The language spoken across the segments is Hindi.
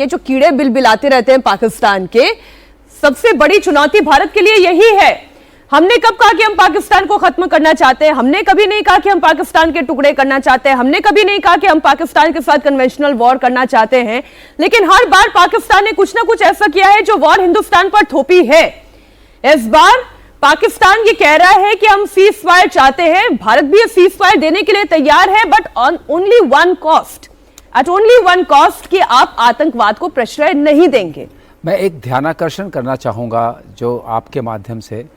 ये जो कीड़े बिलबिलाते रहते हैं पाकिस्तान के, सबसे बड़ी चुनौती भारत के लिए यही है। हमने कब कहा कि हम पाकिस्तान को खत्म करना चाहते हैं? हमने कभी नहीं कहा कि हम पाकिस्तान के टुकड़े करना चाहते हैं। हमने कभी नहीं कहा कि हम पाकिस्तान के साथ कन्वेंशनल वॉर करना चाहते हैं। लेकिन हर बार पाकिस्तान ने कुछ ना कुछ ऐसा किया है जो वॉर हिंदुस्तान पर थोपी है। इस बार पाकिस्तान ये कह रहा है कि हम सीज फायर चाहते हैं। भारत भी ये सीज फायर देने के लिए तैयार है, but on only one cost, at only one cost, कि आप आतंकवाद को प्रश्रय नहीं देंगे। मैं एक ध्यानाकर्षण करना चाहूँगा जो आपके माध्यम से,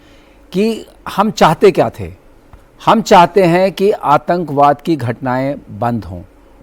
कि हम चाहते क्या थे। हम चाहते हैं कि आतंकवाद की घटनाएं बंद हों,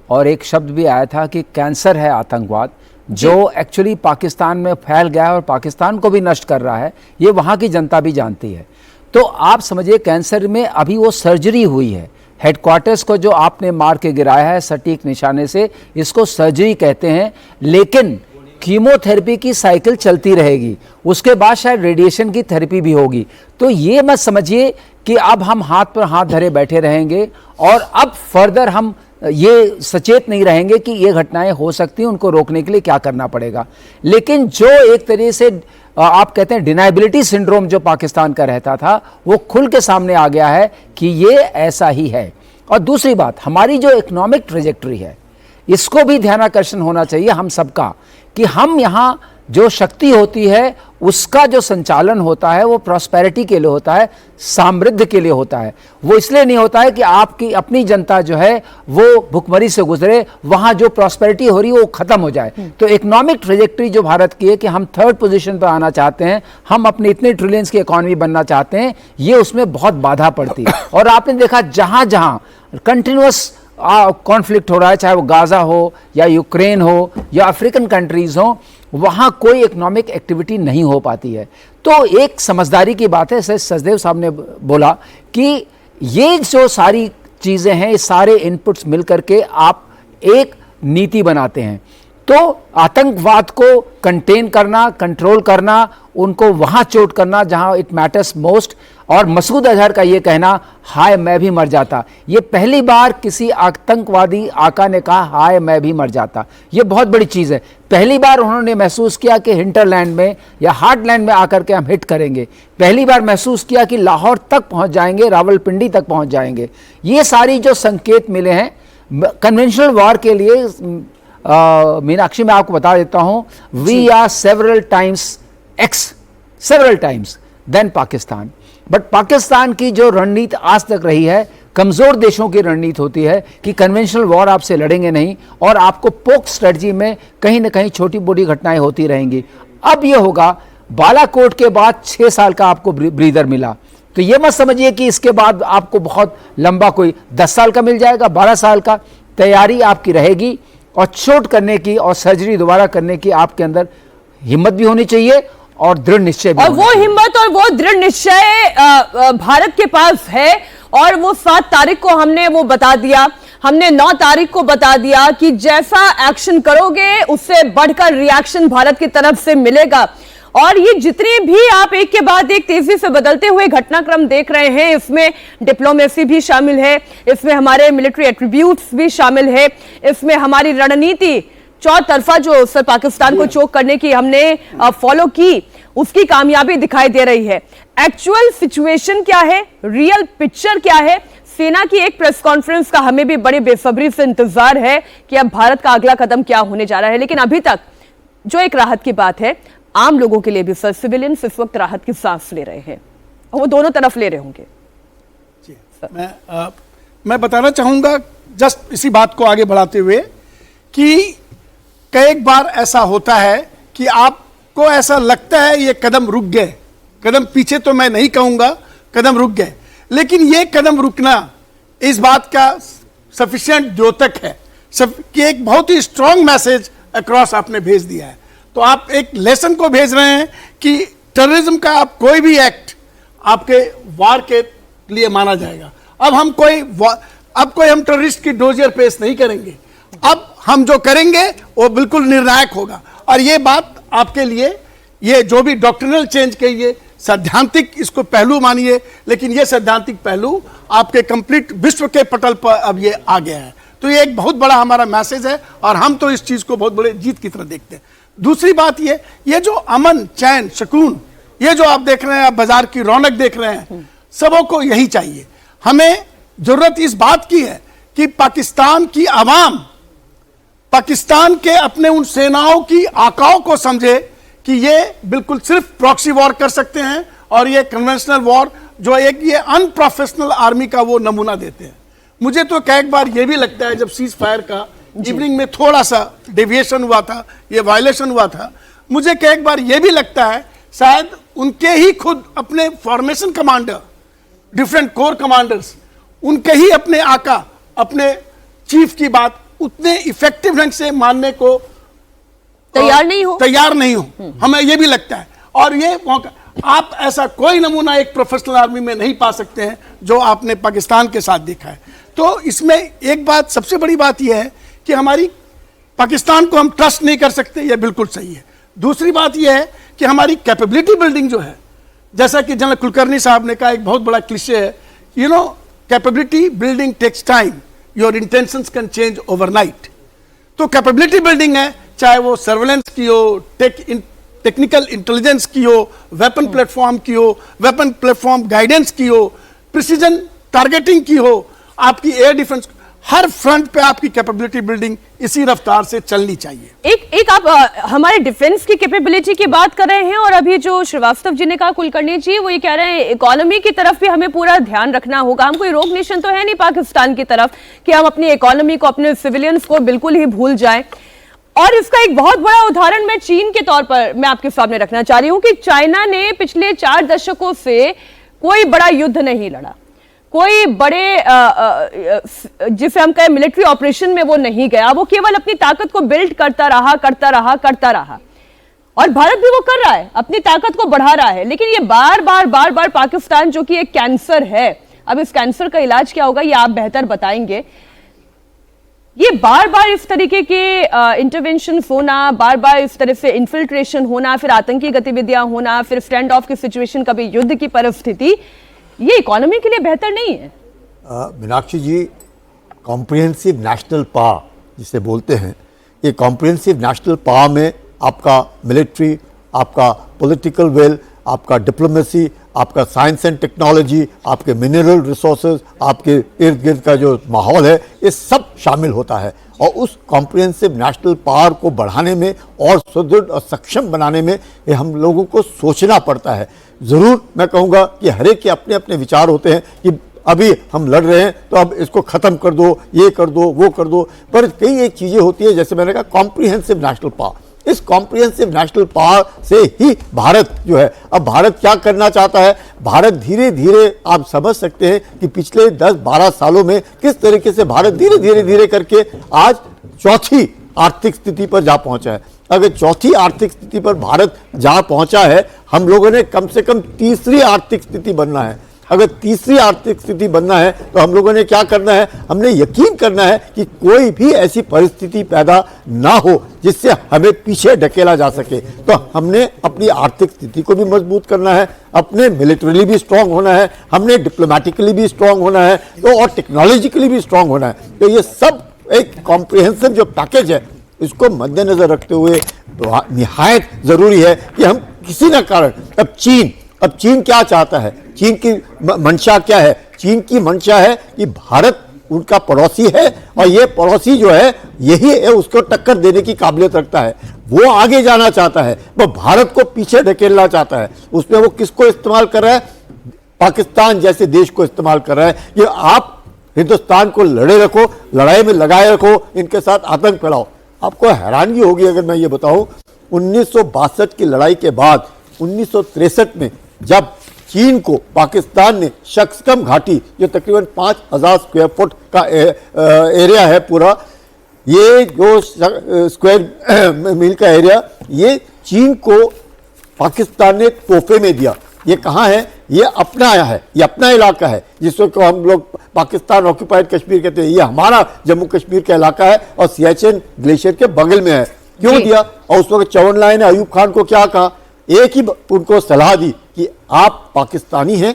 और एक शब्द भी आया था कि कैंसर है आतंकवाद, जो एक्चुअली पाकिस्तान में फैल गया है और पाकिस्तान को भी नष्ट कर रहा है। ये वहाँ की जनता भी जानती है। तो आप समझिए, कैंसर में अभी वो सर्जरी हुई है। हेडक्वार्टर्स को जो आपने मार के गिराया है सटीक निशाने से, इसको सर्जरी कहते हैं। लेकिन कीमोथेरेपी की साइकिल चलती रहेगी, उसके बाद शायद रेडिएशन की थेरेपी भी होगी। तो ये मत समझिए कि अब हम हाथ पर हाथ धरे बैठे रहेंगे और अब फर्दर हम ये सचेत नहीं रहेंगे कि ये घटनाएं हो सकती हैं, उनको रोकने के लिए क्या करना पड़ेगा। लेकिन जो एक तरीके से आप कहते हैं डिनाइबिलिटी सिंड्रोम जो पाकिस्तान का रहता था, वो खुल के सामने आ गया है कि ये ऐसा ही है। और दूसरी बात, हमारी जो इकोनॉमिक ट्रेजेक्टरी है, इसको भी ध्यानाकर्षण होना चाहिए हम सबका, कि हम यहाँ जो शक्ति होती है उसका जो संचालन होता है वो प्रॉस्पेरिटी के लिए होता है, समृद्धि के लिए होता है। वो इसलिए नहीं होता है कि आपकी अपनी जनता जो है वो भुखमरी से गुजरे, वहाँ जो प्रॉस्पेरिटी हो रही है वो खत्म हो जाए। तो इकोनॉमिक ट्रेजेक्टरी जो भारत की है कि हम 3rd पोजीशन पर आना चाहते हैं, हम अपने इतने ट्रिलियंस की इकॉनमी बनना चाहते हैं, ये उसमें बहुत बाधा पड़ती है। और आपने देखा जहाँ जहाँ कंटिन्यूअस कॉन्फ्लिक्ट हो रहा है, चाहे वो गाजा हो या यूक्रेन हो या अफ्रीकन कंट्रीज हो, वहाँ कोई इकोनॉमिक एक्टिविटी नहीं हो पाती है। तो एक समझदारी की बात है, सचदेव साहब ने बोला कि ये जो सारी चीज़ें हैं, ये सारे इनपुट्स मिल करके आप एक नीति बनाते हैं। तो आतंकवाद को कंटेन करना, कंट्रोल करना, उनको वहाँ चोट करना जहाँ इट मैटर्स मोस्ट। और मसूद अजहर का ये कहना, हाय मैं भी मर जाता, ये पहली बार किसी आतंकवादी आका ने कहा हाय मैं भी मर जाता। ये बहुत बड़ी चीज़ है। पहली बार उन्होंने महसूस किया कि हिंटरलैंड में या हार्टलैंड में आकर के हम हिट करेंगे। पहली बार महसूस किया कि लाहौर तक पहुंच जाएंगे, रावलपिंडी तक पहुंच जाएंगे। ये सारी जो संकेत मिले हैं कन्वेंशनल वॉर के लिए, मीनाक्षी मैं आपको बता देता हूं, we are several times then Pakistan. But Pakistan की जो रणनीति आज तक रही है, कमजोर देशों की रणनीति होती है कि कन्वेंशनल वॉर आपसे लड़ेंगे नहीं और आपको पोक स्ट्रेटजी में कहीं ना कहीं छोटी मोटी घटनाएं होती रहेंगी। अब ये होगा, बालाकोट के बाद 6 साल का आपको ब्रीदर मिला, तो ये मत समझिए कि इसके बाद आपको बहुत लंबा कोई 10 साल का मिल जाएगा, 12 साल का। तैयारी आपकी रहेगी और चोट करने की और सर्जरी दोबारा करने की आपके अंदर हिम्मत भी होनी चाहिए और दृढ़ निश्चय भी। और वो हिम्मत और वो दृढ़ निश्चय भारत के पास है। और वो 7 तारीख को हमने वो बता दिया, हमने 9 तारीख को बता दिया कि जैसा एक्शन करोगे उससे बढ़कर रिएक्शन भारत की तरफ से मिलेगा। और ये जितने भी आप एक के बाद एक तेजी से बदलते हुए घटनाक्रम देख रहे हैं, इसमें डिप्लोमेसी भी शामिल है, इसमें हमारे मिलिट्री एट्रीब्यूट्स भी शामिल है, इसमें हमारी रणनीति चौतरफा जो सर पाकिस्तान को चोक करने की हमने फॉलो की, उसकी कामयाबी दिखाई दे रही है। एक्चुअल सिचुएशन क्या है, रियल पिक्चर क्या है, सेना की एक प्रेस कॉन्फ्रेंस का हमें भी बड़ी बेसब्री से इंतजार है कि अब भारत का अगला कदम क्या होने जा रहा है। लेकिन अभी तक जो एक राहत की बात है, आम लोगों के लिए भी सर, सिविलियंस इस वक्त राहत की सांस ले रहे हैं, और वो दोनों तरफ ले रहे होंगे। मैं बताना चाहूंगा जस्ट इसी बात को आगे बढ़ाते हुए कि कई बार ऐसा होता है कि आपको ऐसा लगता है ये कदम रुक गए, कदम पीछे तो मैं नहीं कहूंगा, कदम रुक गए, लेकिन ये कदम रुकना इस बात का सफिशिएंट द्योतक है कि एक बहुत ही स्ट्रांग मैसेज अक्रॉस आपने भेज दिया है। तो आप एक लेसन को भेज रहे हैं कि टेररिज्म का आप कोई भी एक्ट आपके वार के लिए माना जाएगा। अब हम टेररिस्ट की डोजियर पेश नहीं करेंगे। अब हम जो करेंगे वो बिल्कुल निर्णायक होगा। और ये बात आपके लिए, ये जो भी डॉक्ट्रिनल चेंज कहिए, सैद्धांतिक इसको पहलू मानिए, लेकिन ये सैद्धांतिक पहलू आपके कंप्लीट विश्व के पटल पर अब ये आ गया है। तो ये एक बहुत बड़ा हमारा मैसेज है और हम तो इस चीज को बहुत बड़े जीत की तरह देखते हैं। दूसरी बात ये जो अमन, चैन, सुकून, ये जो आप देख रहे हैं, आप बाजार की रौनक देख रहे हैं, सबों को यही चाहिए। हमें जरूरत इस बात की है कि पाकिस्तान की आवाम पाकिस्तान के अपने उन सेनाओं की आकाओं को समझे कि ये बिल्कुल सिर्फ प्रॉक्सी वॉर कर सकते हैं और ये कन्वेंशनल वॉर जो एक ये अनप्रोफेशनल आर्मी का वो नमूना देते हैं। मुझे तो कई बार ये भी लगता है, जब सीज फायर का इवनिंग में थोड़ा सा डेविएशन हुआ था, ये वायलेशन हुआ था, मुझे कई बार ये भी लगता है शायद उनके ही खुद अपने formation commander, different core commanders, उनके ही अपने आका, अपने चीफ की बात उतने इफेक्टिव ढंग से मानने को तैयार नहीं हो। हमें यह भी लगता है। और ये मौका आप ऐसा कोई नमूना एक प्रोफेशनल आर्मी में नहीं पा सकते हैं जो आपने पाकिस्तान के साथ देखा है। तो इसमें एक बात, सबसे बड़ी बात यह है कि हमारी पाकिस्तान को हम ट्रस्ट नहीं कर सकते, यह बिल्कुल सही है। दूसरी बात यह है कि हमारी कैपेबिलिटी बिल्डिंग जो है, जैसा कि जनरल कुलकर्णी साहब ने कहा, एक बहुत बड़ा क्लिशे है, capability building takes time, your intentions can change overnight. तो कैपेबिलिटी बिल्डिंग है, चाहे वो सर्वेलेंस की हो, टेक्निकल इंटेलिजेंस की हो, वेपन प्लेटफॉर्म की हो, वेपन प्लेटफॉर्म गाइडेंस की हो, प्रिसीजन टारगेटिंग की हो, आपकी एयर डिफेंस, हर फ्रंट पे आपकी कैपेबिलिटी बिल्डिंग इसी रफ्तार से चलनी चाहिए। एक आप हमारे डिफेंस की कैपेबिलिटी की बात कर रहे हैं और अभी जो श्रीवास्तव जी ने कहा, कुलकर्णी जी, वो ये कह रहे हैं इकोनॉमी की तरफ भी हमें पूरा ध्यान रखना होगा। हम कोई रोग नेशन तो है नहीं पाकिस्तान की तरफ कि हम अपनी इकोनॉमी को, अपने सिविलियंस को बिल्कुल ही भूल जाएं। और इसका एक बहुत बड़ा उदाहरण मैं चीन के तौर पर मैं आपके सामने रखना चाह रही हूं कि चाइना ने पिछले 4 दशकों से कोई बड़ा युद्ध नहीं लड़ा, कोई बड़े जिसे हम कहें मिलिट्री ऑपरेशन में वो नहीं गया, वो केवल अपनी ताकत को बिल्ड करता रहा। और भारत भी वो कर रहा है, अपनी ताकत को बढ़ा रहा है। लेकिन ये बार बार पाकिस्तान, जो कि एक कैंसर है, अब इस कैंसर का इलाज क्या होगा ये आप बेहतर बताएंगे, ये बार बार इस तरीके के इंटरवेंशन होना, बार बार इस तरह से इन्फिल्ट्रेशन होना, फिर आतंकी गतिविधियां होना, फिर स्टैंड ऑफ की सिचुएशन, कभी युद्ध की परिस्थिति, ये इकोनॉमी के लिए बेहतर नहीं है। मीनाक्षी जी, कॉम्प्रिहेंसिव नेशनल पावर जिसे बोलते हैं, ये कॉम्प्रिहेंसिव नेशनल पावर में आपका मिलिट्री, आपका पॉलिटिकल विल, आपका डिप्लोमेसी, आपका साइंस एंड टेक्नोलॉजी, आपके मिनरल रिसोर्सेज, आपके इर्द गिर्द का जो माहौल है, ये सब शामिल होता है। और उस कॉम्प्रिहेंसिव नेशनल पावर को बढ़ाने में और सुदृढ़ और सक्षम बनाने में ये हम लोगों को सोचना पड़ता है। ज़रूर मैं कहूँगा कि हर एक के अपने अपने विचार होते हैं कि अभी हम लड़ रहे हैं तो अब इसको ख़त्म कर दो, ये कर दो, वो कर दो, पर कई एक चीज़ें होती है, जैसे मैंने कहा कॉम्प्रिहेंसिव नेशनल पावर। इस कॉम्प्रिहेंसिव नेशनल पावर से ही भारत जो है, अब भारत क्या करना चाहता है, भारत धीरे धीरे, आप समझ सकते हैं कि पिछले 10-12 सालों में किस तरीके से भारत धीरे धीरे करके आज चौथी आर्थिक स्थिति पर जा पहुंचा है। अगर चौथी आर्थिक स्थिति पर भारत जा पहुंचा है, हम लोगों ने कम से कम तीसरी आर्थिक स्थिति बनना है। अगर तीसरी आर्थिक स्थिति बनना है तो हम लोगों ने क्या करना है, हमने यकीन करना है कि कोई भी ऐसी परिस्थिति पैदा ना हो जिससे हमें पीछे ढकेला जा सके। तो हमने अपनी आर्थिक स्थिति को भी मजबूत करना है, अपने मिलिट्रीली भी स्ट्रांग होना है, हमने डिप्लोमेटिकली भी स्ट्रांग होना है, तो और टेक्नोलॉजिकली भी स्ट्रांग होना है। तो ये सब एक कॉम्प्रिहेंसिव जो पैकेज है, इसको मद्देनजर रखते हुए निहायत जरूरी है कि हम किसी न कारण, अब चीन क्या चाहता है, चीन की मंशा क्या है, चीन की मंशा है कि भारत उनका पड़ोसी है और ये पड़ोसी जो है यही है, उसको टक्कर देने की काबिलियत रखता है। वो आगे जाना चाहता है, वो भारत को पीछे ढकेलना चाहता है। उसमें वो किसको इस्तेमाल कर रहा है, पाकिस्तान जैसे देश को इस्तेमाल कर रहा है कि आप हिंदुस्तान को लड़े रखो, लड़ाई में लगाए रखो, इनके साथ आतंक फैलाओ। आपको हैरानगी होगी अगर मैं ये बताऊं, 1962 की लड़ाई के बाद 1963 में जब चीन को पाकिस्तान ने शक्सकम घाटी, जो तकरीबन 5000 स्क्वायर फुट का एरिया है पूरा, ये जो स्क्वायर मील का एरिया, ये चीन को पाकिस्तान ने तोहफे में दिया। ये कहाँ है, ये अपना है, ये अपना इलाका है, जिसको हम लोग पाकिस्तान ऑक्यूपाइड कश्मीर कहते हैं। ये हमारा जम्मू कश्मीर का इलाका है और सियाचिन ग्लेशियर के बगल में है। क्यों दिया? और उस वक्त चौवन लाई ने अयूब खान को क्या कहा, एक ही उनको सलाह दी कि आप पाकिस्तानी हैं,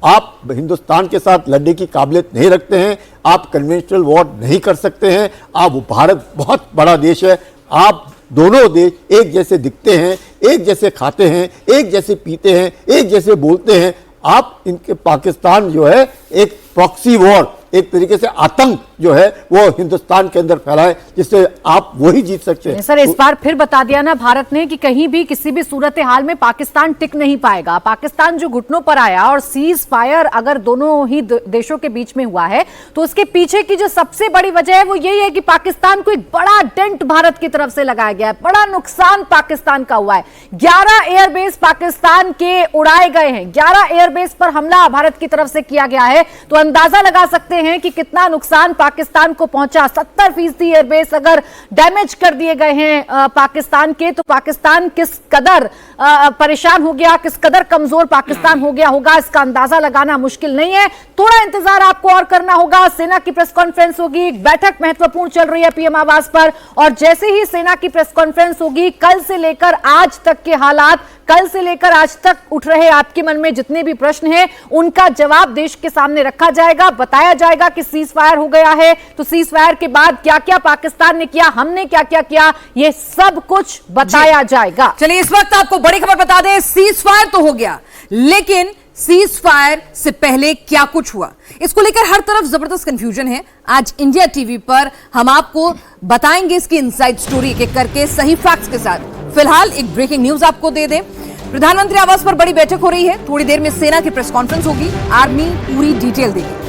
आप हिंदुस्तान के साथ लड़ने की काबिलियत नहीं रखते हैं, आप कन्वेंशनल वॉर नहीं कर सकते हैं। आप भारत बहुत बड़ा देश है, आप दोनों देश एक जैसे दिखते हैं, एक जैसे खाते हैं, एक जैसे पीते हैं, एक जैसे बोलते हैं। आप इनके पाकिस्तान जो है एक प्रॉक्सी वॉर, एक तरीके से आतंक जो है वो हिंदुस्तान के अंदर फैलाए, जिससे आप वही जीत सकते हैं। सर, इस बार फिर बता दिया ना भारत ने कि कहीं भी किसी भी सूरत हाल में पाकिस्तान टिक नहीं पाएगा। पाकिस्तान जो घुटनों पर आया और सीज फायर अगर दोनों ही देशों के बीच में हुआ है तो उसके पीछे की जो सबसे बड़ी वजह है वो यही है कि पाकिस्तान को एक बड़ा डेंट भारत की तरफ से लगाया गया है, बड़ा नुकसान पाकिस्तान का हुआ है। 11 एयरबेस पाकिस्तान के उड़ाए गए हैं, 11 एयरबेस पर हमला भारत की तरफ से किया गया है। तो अंदाजा लगा सकते हैं कि कितना नुकसान पाकिस्तान को पहुंचा। 70% एयरबेस अगर डैमेज कर दिए गए हैं पाकिस्तान के, तो पाकिस्तान किस कदर परेशान हो गया, किस कदर कमजोर पाकिस्तान हो गया होगा, इसका अंदाजा लगाना मुश्किल नहीं है। थोड़ा इंतजार आपको और करना होगा। सेना की प्रेस कॉन्फ्रेंस होगी, एक बैठक महत्वपूर्ण चल रही है पीएम आवास पर, और जैसे ही सेना की प्रेस कॉन्फ्रेंस होगी, कल से लेकर आज तक के हालात, कल से लेकर आज तक उठ रहे आपके मन में जितने भी प्रश्न हैं उनका जवाब देश के सामने रखा जाएगा। बताया जाएगा कि सीज फायर हो गया है, तो सीज फायर के बाद क्या क्या पाकिस्तान ने किया, हमने क्या क्या किया, ये सब कुछ बताया जाएगा। चलिए, इस वक्त आपको बड़ी खबर बता दें, सीज फायर तो हो गया, लेकिन सीज फायर से पहले क्या कुछ हुआ, इसको लेकर हर तरफ जबरदस्त कंफ्यूजन है। आज इंडिया टीवी पर हम आपको बताएंगे इसकी इनसाइड स्टोरी एक एक करके सही फैक्ट्स के साथ। फिलहाल एक ब्रेकिंग न्यूज आपको दे दें, प्रधानमंत्री आवास पर बड़ी बैठक हो रही है, थोड़ी देर में सेना की प्रेस कॉन्फ्रेंस होगी, आर्मी पूरी डिटेल देगी।